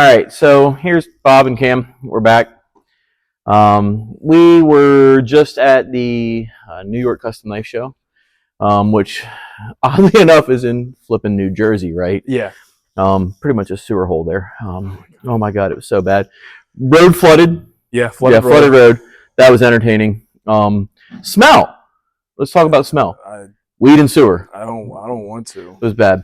right. So here's Bob and Cam. We're back. We were just at the New York Custom Knife Show, which oddly enough is in flipping New Jersey, right? Yeah. Pretty much a sewer hole there. Oh my God, it was so bad. Road flooded. Yeah, Flooded road. That was entertaining. Smell. Let's talk about smell. Weed and sewer. I don't want to. It was bad.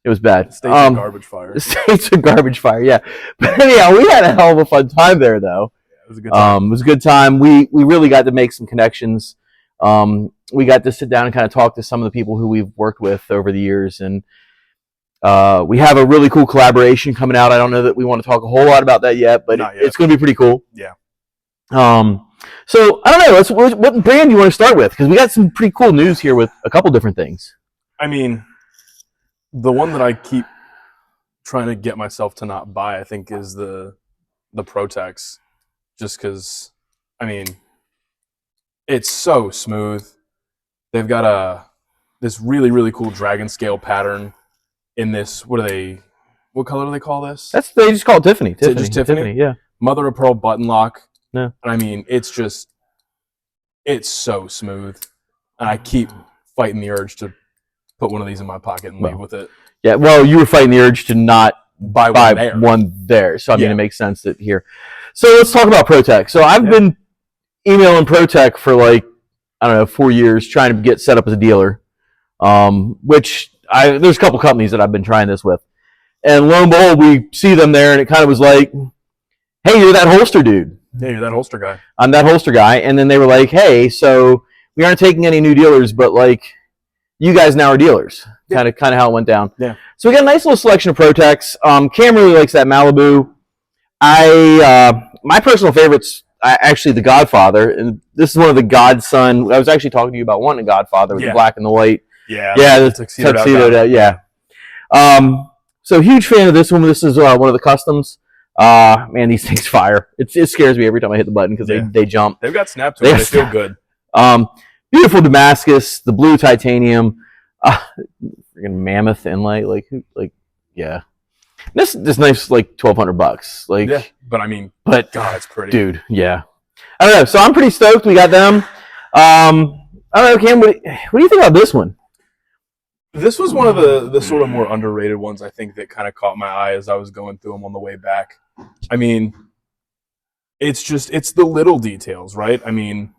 It was bad. States of garbage fire. States of garbage fire, yeah. But anyhow, we had a hell of a fun time there, though. Yeah, it was a good time. It was a good time. We really got to make some connections. We got to sit down and kind of talk to some of the people who we've worked with over the years, and we have a really cool collaboration coming out. I don't know that we want to talk a whole lot about that yet, but it's going to be pretty cool. Yeah. So I don't know. What brand do you want to start with? Because we got some pretty cool news here with a couple different things. I mean, the one that I keep trying to get myself to not buy, I think, is the ProTechs. Just because, I mean, it's so smooth. They've got this really, really cool dragon scale pattern in this. What color do they call this? They just call it Tiffany. Just Tiffany? Yeah. Mother of pearl button lock. Yeah. And I mean, it's so smooth. And I keep fighting the urge to put one of these in my pocket and leave with it. Yeah, well, you were fighting the urge to not buy one there. So, I mean, it makes sense that here. So, let's talk about ProTech. So, I've been emailing ProTech for 4 years trying to get set up as a dealer, which there's a couple companies that I've been trying this with. And lo and behold, we see them there, and it kind of was like, hey, you're that holster dude. Yeah, you're that holster guy. I'm that holster guy. And then they were like, hey, so we aren't taking any new dealers, but you guys now are dealers. Kind of how it went down. Yeah. So we got a nice little selection of ProTechs. Cam really likes that Malibu. My personal favorite's actually the Godfather, and this is one of the Godson. I was actually talking to you about wanting a Godfather with the black and the white. Yeah. Yeah, the tuxedo. Yeah. So huge fan of this one. This is one of the customs. Man, these things fire. It scares me every time I hit the button because they jump. They've got snap to it. They feel good. Beautiful Damascus, the blue titanium, freaking mammoth inlay. Yeah. This knife's $1,200. But God, it's pretty, dude. Yeah. I don't know. So I'm pretty stoked. We got them. I don't know, Cam. What do you think about this one? This was one of the sort of more underrated ones, I think, that kind of caught my eye as I was going through them on the way back. I mean, it's the little details, right? I mean,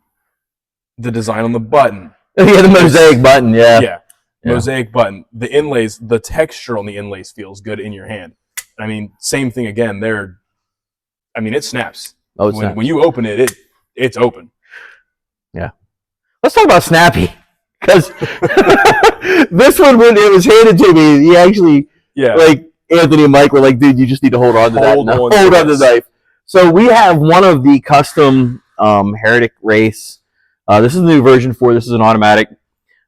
the design on the button. Yeah, the mosaic button, yeah. Mosaic button. The inlays, the texture on the inlays feels good in your hand. I mean, same thing again. It snaps. Oh, it snaps. When you open it, it's open. Yeah. Let's talk about snappy. Because this one, when it was handed to me, he actually, Anthony and Mike were like, dude, you just need to hold on to that. Hold on to the knife. So we have one of the custom Heretic race. This is the new version 4. This is an automatic.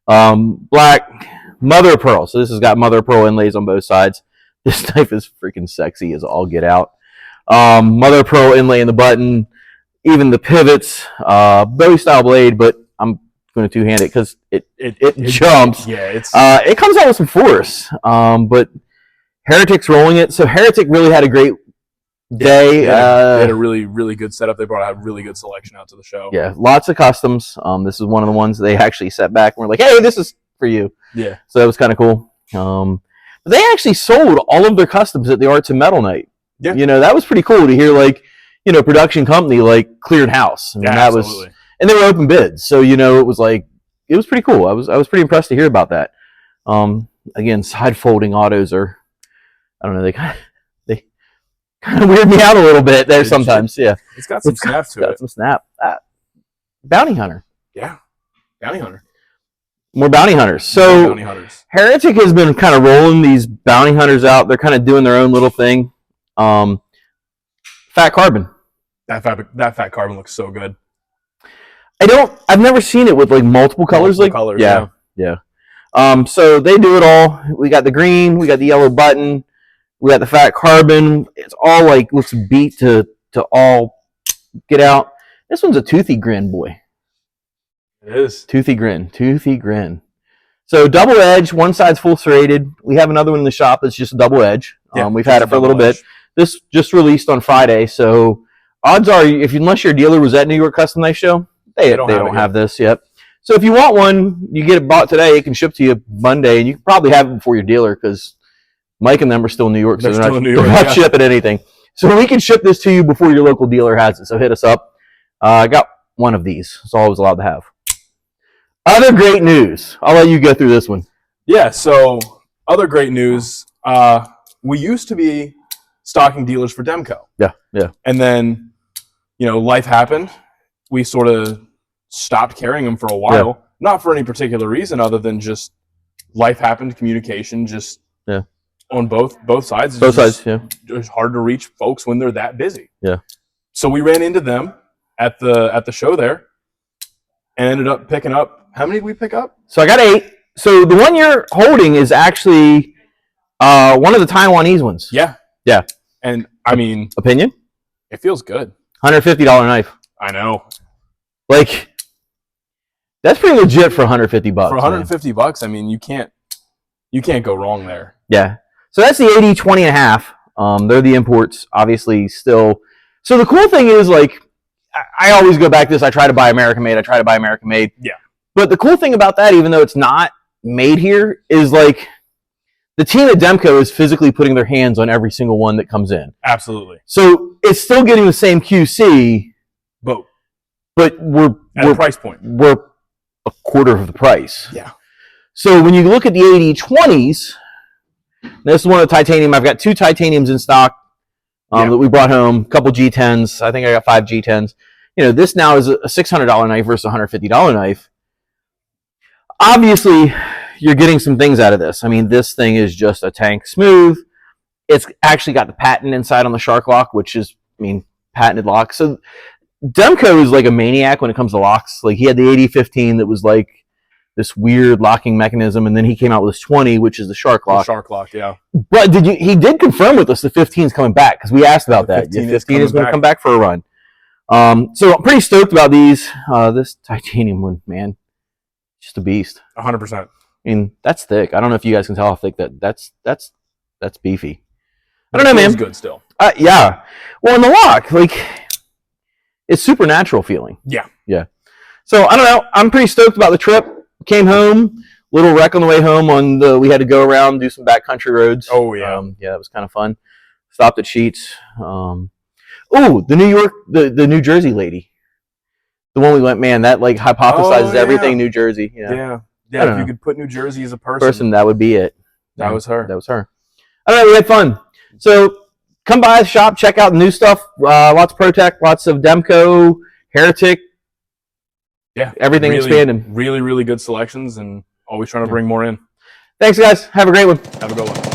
Black mother of pearl. So this has got mother of pearl inlays on both sides. This knife is freaking sexy as all get out. Mother of pearl inlay in the button. Even the pivots. Bowie style blade, but I'm going to two-hand it because it jumps. Yeah, it comes out with some force. But Heretic's rolling it. So Heretic really had a great day. They had a really, really good setup. They brought a really good selection out to the show. Yeah, lots of customs. This is one of the ones they actually set back and were like, hey, this is for you. Yeah. So that was kind of cool. But they actually sold all of their customs at the Arts and Metal night. Yeah. That was pretty cool to hear, production company, cleared house. I mean, that absolutely. And they were open bids. So, it was pretty cool. I was pretty impressed to hear about that. Again, side folding autos are, I don't know, they kind of weird me out a little bit there sometimes. Yeah. It's got some snap to it. Got some snap. Bounty hunter. Yeah. Bounty hunter. More bounty hunters. So bounty hunters. Heretic has been kind of rolling these bounty hunters out. They're kind of doing their own little thing. Fat carbon. That fat carbon looks so good. I've never seen it with multiple colors. Colors. Yeah. So they do it all. We got the green, we got the yellow button, we got the fat carbon. It's all looks beat to all get out. This one's a toothy grin, boy. It is. Toothy grin. So double edge, one side's full serrated. We have another one in the shop that's just a double edge. We've had it for a little bit. This just released on Friday, so odds are, unless your dealer was at New York Custom Knife Show, they don't have this yet. So if you want one, you get it bought today. It can ship to you Monday, and you can probably have it before your dealer because Mike and them are still in New York, so they're not shipping anything. So we can ship this to you before your local dealer has it. So hit us up. I got one of these. That's all I was allowed to have. Other great news. I'll let you go through this one. Yeah, so other great news. We used to be stocking dealers for Demko. Yeah, yeah. And then, life happened. We sort of stopped carrying them for a while. Yeah. Not for any particular reason other than just life happened, communication just on both sides. Both sides, yeah. It's hard to reach folks when they're that busy. Yeah. So we ran into them at the show there and ended up picking up. How many did we pick up? So I got 8. So the one you're holding is actually one of the Taiwanese ones. Yeah. Yeah. And I mean, opinion? It feels good. $150 knife. I know. Like, that's pretty legit for $150. For $150, I mean, you can't go wrong there. Yeah. So that's the 80 20.5. They're the imports, obviously, still. So the cool thing is, like, I always go back to this. I try to buy American made. Yeah. But the cool thing about that, even though it's not made here, is like the team at Demko is physically putting their hands on every single one that comes in. Absolutely. So it's still getting the same QC, but we're at a price point. We're a quarter of the price. Yeah. So when you look at the 80-20s, this is one of the titanium. I've got 2 titaniums in stock that we brought home, a couple G10s. I think I got 5 G10s. This now is a $600 knife versus a $150 knife. Obviously, you're getting some things out of this. I mean, this thing is just a tank smooth. It's actually got the patent inside on the shark lock, which is, patented lock. So Demko is like a maniac when it comes to locks. Like, he had the 80-15 that was like this weird locking mechanism, and then he came out with this 20, which is the shark lock. The shark lock, yeah. But he did confirm with us the 15 is coming back, because we asked about that. The 15 is going to come back for a run. So I'm pretty stoked about these. This titanium one, man, just a beast. 100%. I mean, that's thick. I don't know if you guys can tell how thick that's beefy. I don't know, man. It's good still. Yeah. Well, in the lock, like, it's supernatural feeling. Yeah. Yeah. So I don't know. I'm pretty stoked about the trip. Came home, little wreck on the way home. We had to go around, do some backcountry roads. Oh yeah. Yeah, that was kind of fun. Stopped at Sheetz. The New Jersey lady. The one we went, man, that like hypothesizes everything New Jersey. Yeah. If you could put New Jersey as a person, that would be it. That was her. I don't know. We had fun. So come by the shop, check out the new stuff. Lots of ProTech, lots of Demko, Heretic. Yeah, everything expanding. Really, really good selections, and always trying to bring more in. Thanks, guys. Have a great one. Have a good one.